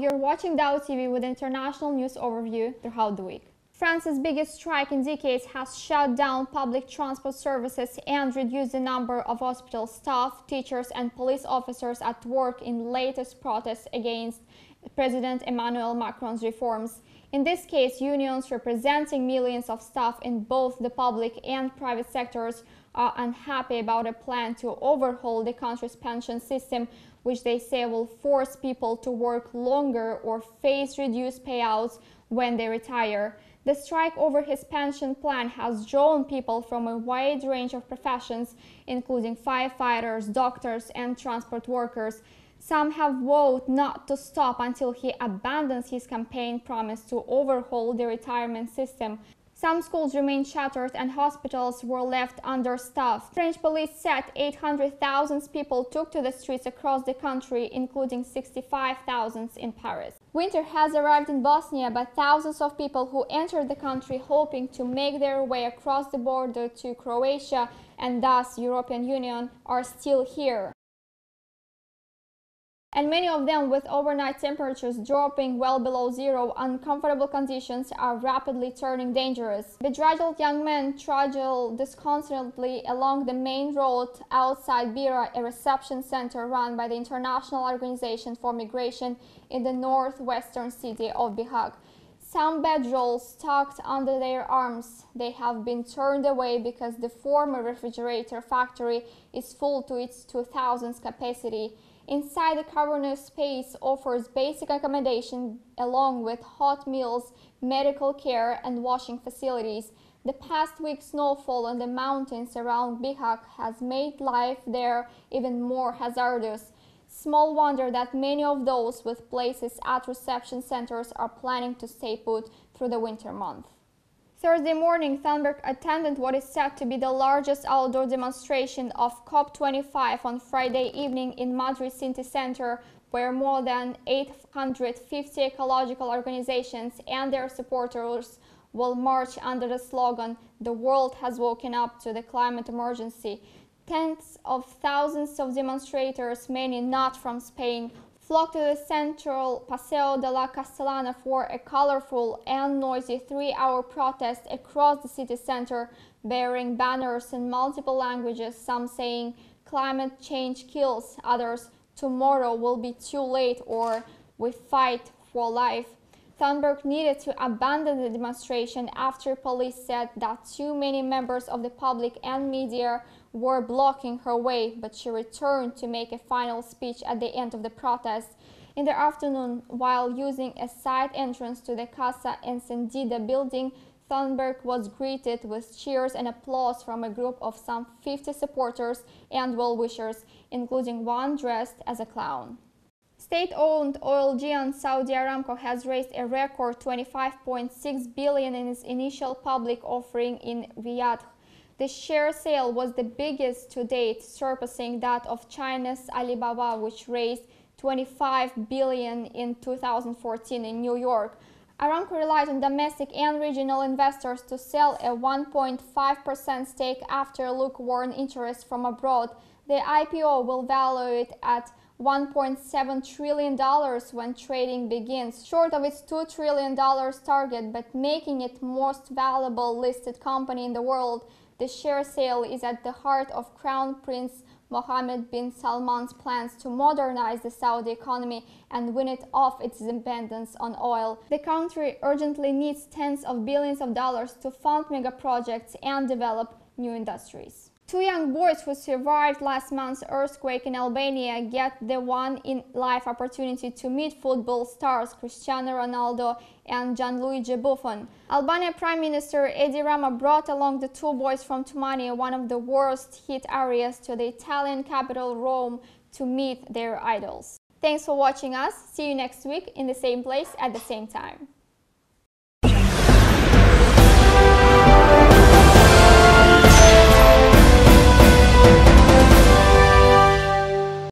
you're watching Dow TV with international news overview throughout the week. France's biggest strike in decades has shut down public transport services and reduced the number of hospital staff, teachers and police officers at work in latest protests against President Emmanuel Macron's reforms. In this case, unions representing millions of staff in both the public and private sectors are unhappy about a plan to overhaul the country's pension system, which they say will force people to work longer or face reduced payouts when they retire. The strike over his pension plan has drawn people from a wide range of professions, including firefighters, doctors, and transport workers. Some have vowed not to stop until he abandons his campaign promise to overhaul the retirement system. Some schools remain shuttered and hospitals were left understaffed. French police said 800,000 people took to the streets across the country, including 65,000 in Paris. Winter has arrived in Bosnia, but thousands of people who entered the country hoping to make their way across the border to Croatia and thus European Union are still here. And many of them with overnight temperatures dropping well below zero, uncomfortable conditions are rapidly turning dangerous. Bedraggled young men trudge disconsolately along the main road outside Bira, a reception center run by the International Organization for Migration in the northwestern city of Bihać. Some bedrolls tucked under their arms. They have been turned away because the former refrigerator factory is full to its 2,000 capacity. Inside, the cavernous space offers basic accommodation along with hot meals, medical care and washing facilities. The past week's snowfall on the mountains around Bihać has made life there even more hazardous. Small wonder that many of those with places at reception centers are planning to stay put through the winter month. Thursday morning, Thunberg attended what is said to be the largest outdoor demonstration of COP25 on Friday evening in Madrid city center, where more than 850 ecological organizations and their supporters will march under the slogan, "The world has woken up to the climate emergency." Tens of thousands of demonstrators, many not from Spain, flocked to the central Paseo de la Castellana for a colorful and noisy 3-hour protest across the city center, bearing banners in multiple languages, some saying "Climate change kills," others "Tomorrow will be too late," or "We fight for life." Thunberg needed to abandon the demonstration after police said that too many members of the public and media were blocking her way, but she returned to make a final speech at the end of the protest. In the afternoon, while using a side entrance to the Casa Encendida building, Thunberg was greeted with cheers and applause from a group of some 50 supporters and well-wishers, including one dressed as a clown. State-owned oil giant Saudi Aramco has raised a record $25.6 billion in its initial public offering in Riyadh. The share sale was the biggest to date, surpassing that of China's Alibaba, which raised $25 billion in 2014 in New York. Aramco relied on domestic and regional investors to sell a 1.5% stake after lukewarm interest from abroad. The IPO will value it at $1.7 trillion when trading begins, short of its $2 trillion target, but making it most valuable listed company in the world. The share sale is at the heart of Crown Prince Mohammed bin Salman's plans to modernize the Saudi economy and win it off its dependence on oil. The country urgently needs tens of billions of dollars to fund mega projects and develop new industries. Two young boys who survived last month's earthquake in Albania get the one-in-life opportunity to meet football stars Cristiano Ronaldo and Gianluigi Buffon. Albania Prime Minister Edi Rama brought along the two boys from Tumani, one of the worst hit areas, to the Italian capital Rome to meet their idols. Thanks for watching us. See you next week in the same place at the same time.